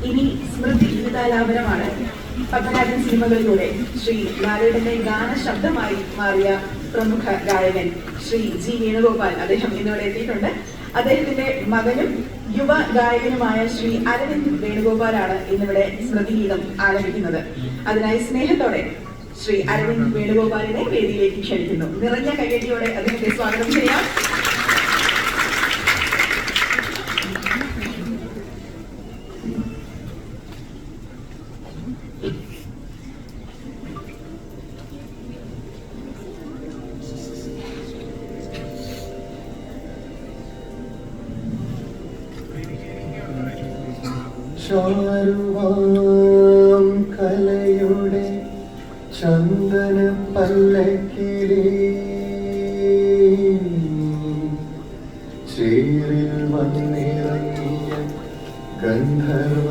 ഇനി സ്മൃതി ഗീതാലാപനമാണ്. പത്മരാജൻ സിനിമകളിലൂടെ ശ്രീ ലാലേട്ടന്റെ ഗാനശബ്ദമായി മാറിയ പ്രമുഖ ഗായകൻ ശ്രീ ജി വേണുഗോപാൽ അദ്ദേഹം ഇന്നിവിടെ എത്തിയിട്ടുണ്ട്. അദ്ദേഹത്തിന്റെ മകനും യുവ ഗായകനുമായ ശ്രീ അരവിന്ദ് വേണുഗോപാലാണ് ഇന്നിവിടെ സ്മൃതിഗീതം ആലപിക്കുന്നത്. അതിനായി സ്നേഹത്തോടെ ശ്രീ അരവിന്ദ് വേണുഗോപാലിനെ വേദിയിലേക്ക് ക്ഷണിക്കുന്നു. നിറഞ്ഞ കയ്യടിയോടെ അദ്ദേഹത്തെ സ്വാഗതം ചെയ്യാം. ചാരുവാം കലയുടെ ചന്ദന പല്ലക്കിലേ ചേരിൽ വന്നിറങ്ങിയ ഗന്ധർവ